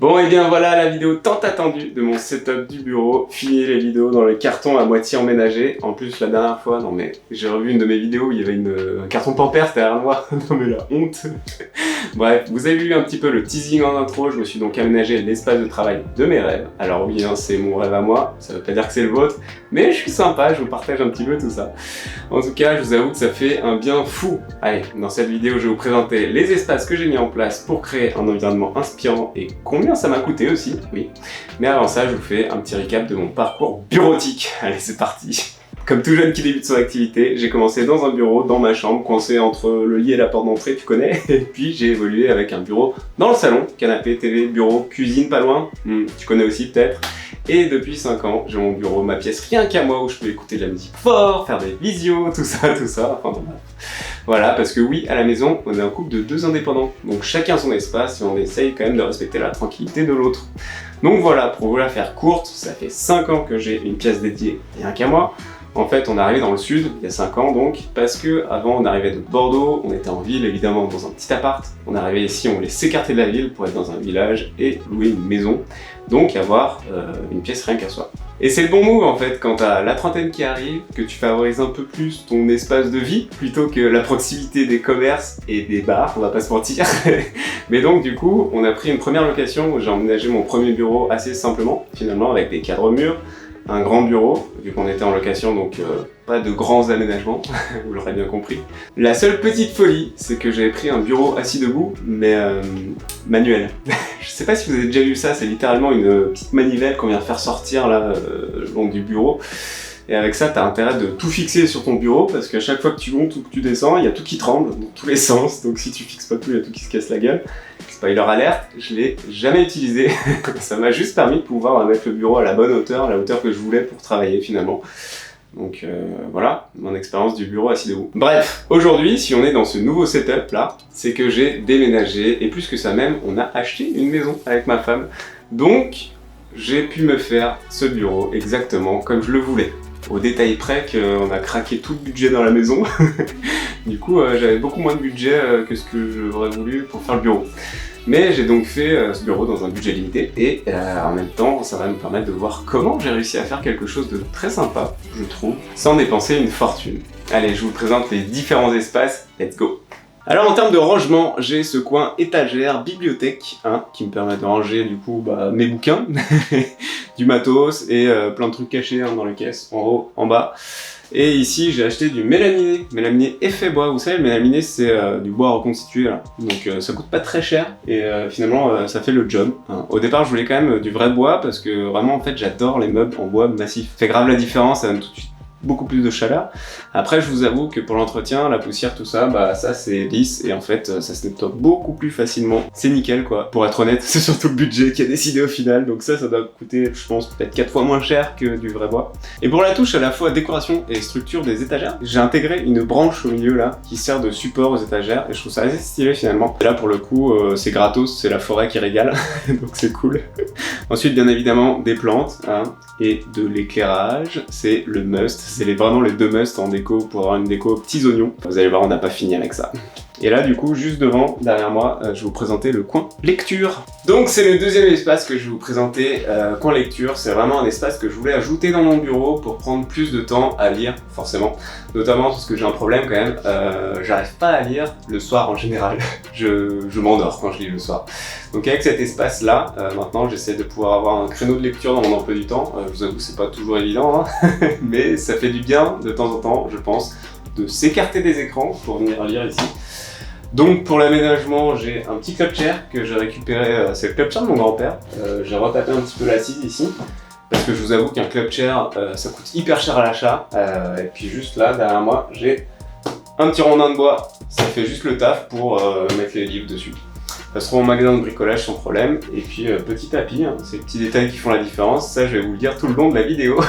Bon et bien voilà la vidéo tant attendue de mon setup du bureau. Fini les vidéos dans le carton à moitié emménagé. En plus la dernière fois, non mais j'ai revu une de mes vidéos où il y avait un carton Pampers derrière moi. Non mais la honte. Bref, vous avez vu un petit peu le teasing en intro. Je me suis donc aménagé l'espace de travail de mes rêves. Alors oui, hein, c'est mon rêve à moi, ça veut pas dire que c'est le vôtre, mais je suis sympa, je vous partage un petit peu tout ça. En tout cas, je vous avoue que ça fait un bien fou. Allez, dans cette vidéo, je vais vous présenter les espaces que j'ai mis en place pour créer un environnement inspirant et combien ça m'a coûté aussi, oui. Mais avant ça, je vous fais un petit récap de mon parcours bureautique. Allez, c'est parti. Comme tout jeune qui débute son activité, j'ai commencé dans un bureau, dans ma chambre, coincé entre le lit et la porte d'entrée, tu connais. Et puis j'ai évolué avec un bureau dans le salon, canapé, TV, bureau, cuisine pas loin, tu connais aussi peut-être. Et depuis 5 ans, j'ai mon bureau, ma pièce rien qu'à moi où je peux écouter de la musique fort, faire des visios, tout ça. Enfin, voilà, parce que oui, à la maison, on est un couple de 2 indépendants. Donc chacun son espace et on essaye quand même de respecter la tranquillité de l'autre. Donc voilà, pour vous la faire courte, ça fait 5 ans que j'ai une pièce dédiée rien qu'à moi. En fait, on est arrivé dans le sud, il y a 5 ans donc, parce que avant on arrivait de Bordeaux, on était en ville évidemment dans un petit appart. On est arrivé ici, on voulait s'écarter de la ville pour être dans un village et louer une maison. Donc avoir une pièce rien qu'à soi. Et c'est le bon move en fait, quand t'as la trentaine qui arrive, que tu favorises un peu plus ton espace de vie, plutôt que la proximité des commerces et des bars, on va pas se mentir. Mais donc du coup, on a pris une première location où j'ai emménagé mon premier bureau assez simplement, finalement avec des cadres murs, un grand bureau, vu qu'on était en location, donc pas de grands aménagements, vous l'aurez bien compris. La seule petite folie, c'est que j'avais pris un bureau assis debout, mais manuel. Je sais pas si vous avez déjà vu ça, c'est littéralement une petite manivelle qu'on vient faire sortir là, le long du bureau. Et avec ça, t'as intérêt de tout fixer sur ton bureau, parce qu'à chaque fois que tu montes ou que tu descends, il y a tout qui tremble, dans tous les sens, donc si tu fixes pas tout, il y a tout qui se casse la gueule. Spoiler alerte, je l'ai jamais utilisé, ça m'a juste permis de pouvoir mettre le bureau à la bonne hauteur, la hauteur que je voulais pour travailler finalement. Donc voilà, mon expérience du bureau assis debout. Bref, aujourd'hui, si on est dans ce nouveau setup là, c'est que j'ai déménagé, et plus que ça même, on a acheté une maison avec ma femme. Donc, j'ai pu me faire ce bureau exactement comme je le voulais. Au détail près qu'on a craqué tout le budget dans la maison. Du coup, j'avais beaucoup moins de budget que ce que j'aurais voulu pour faire le bureau. Mais j'ai donc fait ce bureau dans un budget limité et en même temps, ça va me permettre de voir comment j'ai réussi à faire quelque chose de très sympa, je trouve, sans dépenser une fortune. Allez, je vous présente les différents espaces, let's go! Alors en termes de rangement, j'ai ce coin étagère, bibliothèque, qui me permet de ranger du coup mes bouquins, du matos et plein de trucs cachés dans les caisses, en haut, en bas. Et ici j'ai acheté du mélaminé effet bois. Vous savez, le mélaminé c'est du bois reconstitué là. Donc ça coûte pas très cher et finalement ça fait le job. Au départ je voulais quand même du vrai bois parce que vraiment en fait j'adore les meubles en bois massif. Ça fait grave la différence, ça donne tout de suite beaucoup plus de chaleur. Après je vous avoue que pour l'entretien, la poussière, tout ça, ça c'est lisse et en fait ça se nettoie beaucoup plus facilement. C'est nickel quoi. Pour être honnête, c'est surtout le budget qui a décidé au final, donc ça doit coûter je pense peut-être 4 fois moins cher que du vrai bois. Et pour la touche à la fois décoration et structure des étagères, j'ai intégré une branche au milieu là qui sert de support aux étagères et je trouve ça assez stylé finalement. Et là pour le coup c'est gratos, c'est la forêt qui régale, donc c'est cool. Ensuite bien évidemment des plantes et de l'éclairage, c'est le must. C'est vraiment les 2 musts en déco pour avoir une déco petits oignons. Vous allez voir, on n'a pas fini avec ça. Et là, du coup, juste devant, derrière moi, je vais vous présenter le coin lecture. Donc, c'est le deuxième espace que je vais vous présenter. Coin lecture, c'est vraiment un espace que je voulais ajouter dans mon bureau pour prendre plus de temps à lire, forcément. Notamment parce que j'ai un problème quand même, j'arrive pas à lire le soir en général. Je m'endors quand je lis le soir. Donc avec cet espace-là, maintenant j'essaie de pouvoir avoir un créneau de lecture dans mon emploi du temps. Je vous avoue, c'est pas toujours évident, mais ça fait du bien de temps en temps, je pense, de s'écarter des écrans pour venir lire ici. Donc pour l'aménagement, j'ai un petit club chair que j'ai récupéré, c'est le club chair de mon grand-père. J'ai retapé un petit peu l'assise ici, parce que je vous avoue qu'un club chair, ça coûte hyper cher à l'achat. Et puis juste là, derrière moi, j'ai un petit rondin de bois, ça fait juste le taf pour mettre les livres dessus. Ça se trouve en magasin de bricolage sans problème. Et puis petit tapis, c'est les petits détails qui font la différence, ça je vais vous le dire tout le long de la vidéo.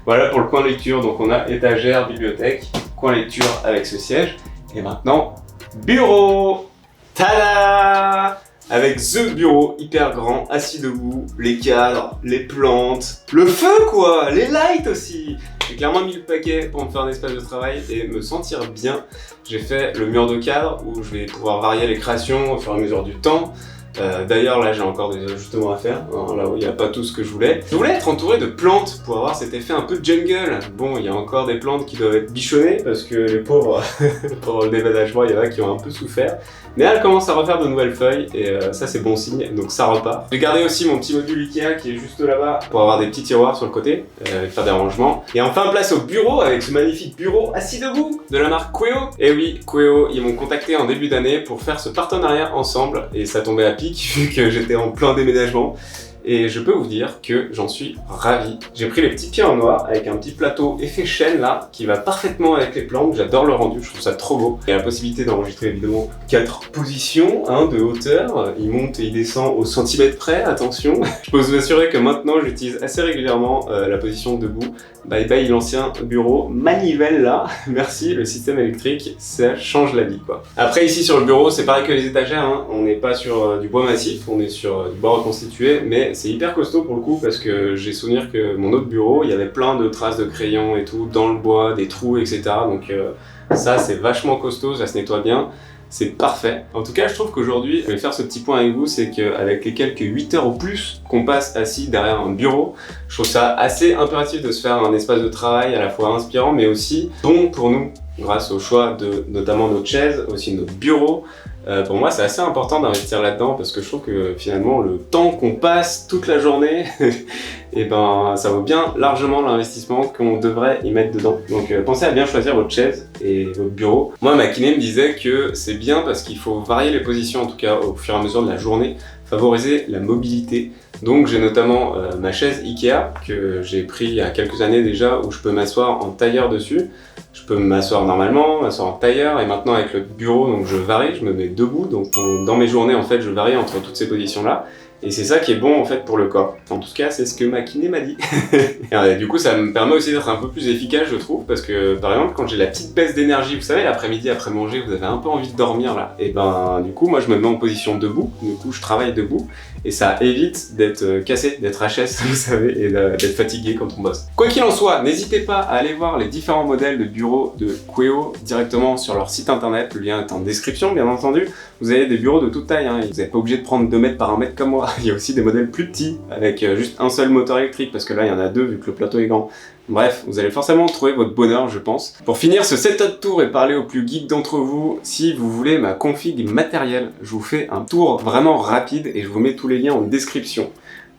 Voilà pour le coin lecture, donc on a étagère, bibliothèque, coin lecture avec ce siège. Et maintenant, bureau! Tada! Avec the bureau hyper grand, assis debout, les cadres, les plantes, le feu quoi, les lights aussi. J'ai clairement mis le paquet pour me faire un espace de travail et me sentir bien. J'ai fait le mur de cadre où je vais pouvoir varier les créations au fur et à mesure du temps. D'ailleurs là j'ai encore des ajustements à faire, hein, là où il n'y a pas tout ce que je voulais. Je voulais être entouré de plantes pour avoir cet effet un peu jungle. Bon, il y a encore des plantes qui doivent être bichonnées parce que les pauvres, pendant le déménagement, il y en a qui ont un peu souffert. Mais elle commence à refaire de nouvelles feuilles et ça c'est bon signe, donc ça repart. J'ai gardé aussi mon petit module Ikea qui est juste là-bas pour avoir des petits tiroirs sur le côté, faire des rangements. Et enfin place au bureau avec ce magnifique bureau assis debout de la marque Queo. Et oui, Queo, ils m'ont contacté en début d'année pour faire ce partenariat ensemble et ça tombait à pic vu que j'étais en plein déménagement. Et je peux vous dire que j'en suis ravi. J'ai pris les petits pieds en noir avec un petit plateau effet chaîne là qui va parfaitement avec les plantes. J'adore le rendu, je trouve ça trop beau. Il y a la possibilité d'enregistrer évidemment 4 positions de hauteur. Il monte et il descend au centimètre près, attention. Je peux vous assurer que maintenant j'utilise assez régulièrement la position debout. Bye bye l'ancien bureau manivelle là. Merci, le système électrique, ça change la vie quoi. Après ici sur le bureau, c'est pareil que les étagères, hein. On n'est pas sur du bois massif, on est sur du bois reconstitué, mais c'est hyper costaud pour le coup parce que j'ai souvenir que mon autre bureau, il y avait plein de traces de crayon et tout dans le bois, des trous, etc. Donc ça c'est vachement costaud, ça se nettoie bien. C'est parfait. En tout cas, je trouve qu'aujourd'hui, je vais faire ce petit point avec vous, c'est qu'avec les quelques 8 heures ou plus qu'on passe assis derrière un bureau, je trouve ça assez impératif de se faire un espace de travail à la fois inspirant, mais aussi bon pour nous, grâce au choix de notamment notre chaise, aussi notre bureau. Pour moi, c'est assez important d'investir là-dedans parce que je trouve que finalement, le temps qu'on passe toute la journée, et ben, ça vaut bien largement l'investissement qu'on devrait y mettre dedans. Donc, pensez à bien choisir votre chaise et votre bureau. Moi, ma kiné me disait que c'est bien parce qu'il faut varier les positions, en tout cas au fur et à mesure de la journée, favoriser la mobilité. Donc, j'ai notamment ma chaise Ikea que j'ai pris il y a quelques années déjà où je peux m'asseoir en tailleur dessus. Je peux m'asseoir normalement, m'asseoir en tailleur et maintenant avec le bureau, donc je varie, je me mets debout. Donc dans mes journées, en fait, je varie entre toutes ces positions-là. Et c'est ça qui est bon en fait pour le corps. En tout cas, c'est ce que ma kiné m'a dit. Et du coup, ça me permet aussi d'être un peu plus efficace, je trouve, parce que par exemple, quand j'ai la petite baisse d'énergie, vous savez, l'après-midi, après manger, vous avez un peu envie de dormir là. Et ben, du coup, moi, je me mets en position debout. Du coup, je travaille debout. Et ça évite d'être cassé, d'être HS, vous savez, et d'être fatigué quand on bosse. Quoi qu'il en soit, n'hésitez pas à aller voir les différents modèles de bureaux de Queo directement sur leur site internet. Le lien est en description, bien entendu. Vous avez des bureaux de toute taille, hein. Vous n'êtes pas obligé de prendre 2 mètres par 1 mètre comme moi. Il y a aussi des modèles plus petits, avec juste un seul moteur électrique, parce que là, il y en a 2 vu que le plateau est grand. Bref, vous allez forcément trouver votre bonheur, je pense. Pour finir ce setup tour et parler aux plus geeks d'entre vous, si vous voulez ma config matérielle, je vous fais un tour vraiment rapide et je vous mets tous les liens en description.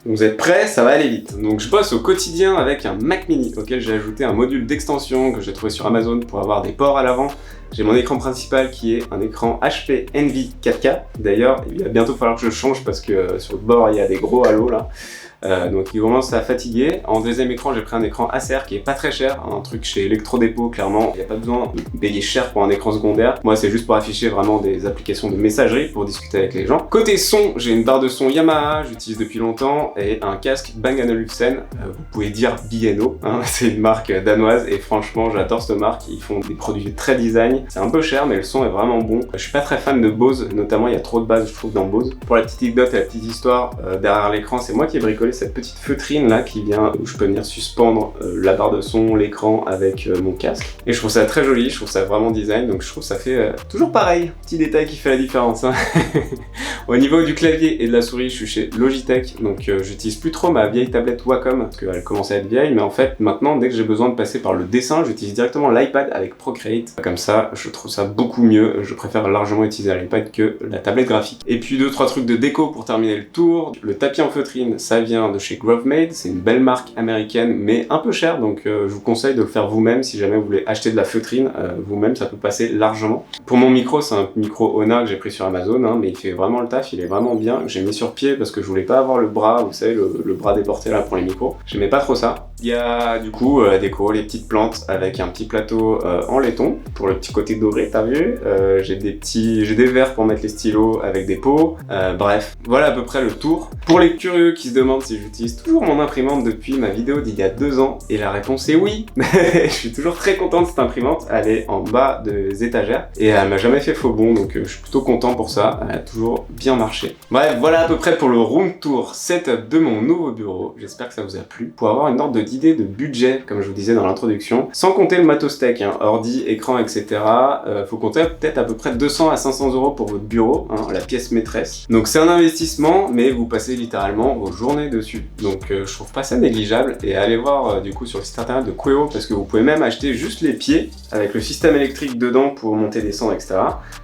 Vous êtes prêts? Ça va aller vite. Donc je bosse au quotidien avec un Mac Mini auquel j'ai ajouté un module d'extension que j'ai trouvé sur Amazon pour avoir des ports à l'avant. J'ai mon écran principal qui est un écran HP Envy 4K. D'ailleurs, il va bientôt falloir que je change parce que sur le bord il y a des gros halos là. Donc il commence à fatiguer. En deuxième écran, j'ai pris un écran Acer qui est pas très cher, un truc chez Electrodépôt clairement. Il n'y a pas besoin de payer cher pour un écran secondaire. Moi, c'est juste pour afficher vraiment des applications de messagerie pour discuter avec les gens. Côté son, j'ai une barre de son Yamaha, j'utilise depuis longtemps, et un casque Bang & Olufsen. Vous pouvez dire B&O, hein, c'est une marque danoise et franchement, j'adore cette marque. Ils font des produits très design. C'est un peu cher, mais le son est vraiment bon. Je suis pas très fan de Bose, notamment il y a trop de basses, je trouve, dans Bose. Pour la petite anecdote et la petite histoire, derrière l'écran, c'est moi qui ai bricolé cette petite feutrine là qui vient où je peux venir suspendre la barre de son, l'écran avec mon casque. Et je trouve ça très joli, je trouve ça vraiment design, donc je trouve ça fait toujours pareil, petit détail qui fait la différence. Hein. Au niveau du clavier et de la souris, je suis chez Logitech, donc j'utilise plus trop ma vieille tablette Wacom parce qu'elle commence à être vieille, mais en fait maintenant dès que j'ai besoin de passer par le dessin, j'utilise directement l'iPad avec Procreate. Comme ça, je trouve ça beaucoup mieux, je préfère largement utiliser l'iPad que la tablette graphique. Et puis 2-3 trucs de déco pour terminer le tour. Le tapis en feutrine, ça vient de chez Grovemade, c'est une belle marque américaine mais un peu chère, donc je vous conseille de le faire vous-même si jamais vous voulez acheter de la feutrine vous-même, ça peut passer largement. Pour mon micro, c'est un micro Ona que j'ai pris sur Amazon, hein, mais il fait vraiment le taf, il est vraiment bien. J'ai mis sur pied parce que je voulais pas avoir le bras, vous savez, le bras déporté là pour les micros. J'aimais pas trop ça. Il y a du coup la déco, les petites plantes avec un petit plateau en laiton pour le petit côté doré, t'as vu. J'ai des verres pour mettre les stylos avec des pots. Bref, voilà à peu près le tour. Pour les curieux qui se demandent si j'utilise toujours mon imprimante depuis ma vidéo d'il y a 2 ans, et la réponse est oui. Je suis toujours très content de cette imprimante, elle est en bas des étagères, et elle m'a jamais fait faux bond, donc je suis plutôt content pour ça, elle a toujours bien marché. Bref, voilà à peu près pour le room tour setup de mon nouveau bureau, j'espère que ça vous a plu. Pour avoir une ordre d'idée de budget, comme je vous disais dans l'introduction, sans compter le matos tech, hein, ordi, écran, etc., faut compter peut-être à peu près 200 à 500 € pour votre bureau, hein, la pièce maîtresse. Donc c'est un investissement, mais vous passez littéralement vos journées dessus. Donc je trouve pas ça négligeable, et allez voir du coup sur le site internet de Queo, parce que vous pouvez même acheter juste les pieds, avec le système électrique dedans pour monter, descendre, etc.,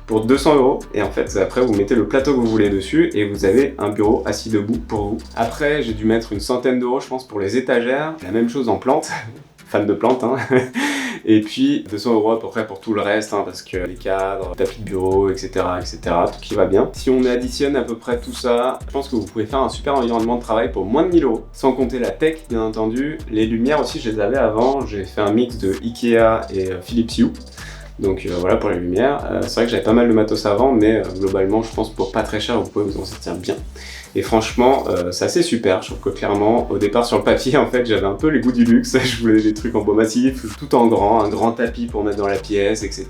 pour 200 €, et en fait après vous mettez le plateau que vous voulez dessus, et vous avez un bureau assis debout pour vous. Après j'ai dû mettre une centaine d'euros je pense pour les étagères, la même chose en plantes, fan de plantes hein. Et puis 200 € à peu près pour tout le reste, hein, parce que les cadres, tapis de bureau, etc., tout qui va bien. Si on additionne à peu prue tout ça, je pense que vous pouvez faire un super environnement de travail pour moins de 1000 €, sans compter la tech bien entendu. Les lumières aussi je les avais avant, j'ai fait un mix de Ikea et Philips Hue. Donc voilà pour les lumières. C'est vrai que j'avais pas mal de matos avant, mais globalement je pense pour pas très cher vous pouvez vous en sortir bien. Et franchement c'est assez super, je trouve que clairement au départ sur le papier en fait j'avais un peu les goûts du luxe, je voulais des trucs en bois massif, tout en grand, un grand tapis pour mettre dans la pièce, etc.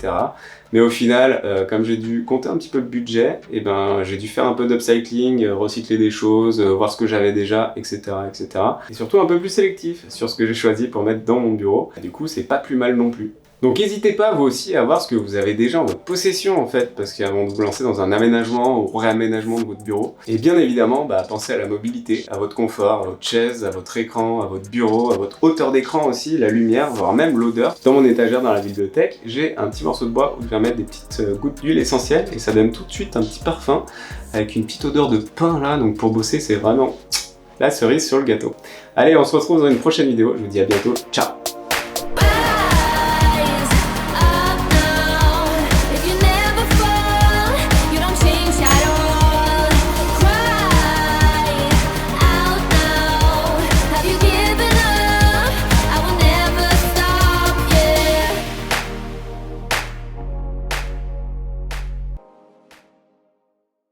Mais au final, comme j'ai dû compter un petit peu le budget, et ben j'ai dû faire un peu d'upcycling, recycler des choses, voir ce que j'avais déjà, etc., etc. Et surtout un peu plus sélectif sur ce que j'ai choisi pour mettre dans mon bureau. Et du coup c'est pas plus mal non plus. Donc n'hésitez pas vous aussi à voir ce que vous avez déjà en votre possession en fait, parce qu'avant de vous lancer dans un aménagement ou réaménagement de votre bureau, et bien évidemment pensez à la mobilité, à votre confort, à votre chaise, à votre écran, à votre bureau, à votre hauteur d'écran aussi, la lumière, voire même l'odeur. Dans mon étagère dans la bibliothèque, j'ai un petit morceau de bois où je vais mettre des petites gouttes d'huile essentielle, et ça donne tout de suite un petit parfum avec une petite odeur de pain là, donc pour bosser c'est vraiment la cerise sur le gâteau. Allez, on se retrouve dans une prochaine vidéo, je vous dis à bientôt, ciao!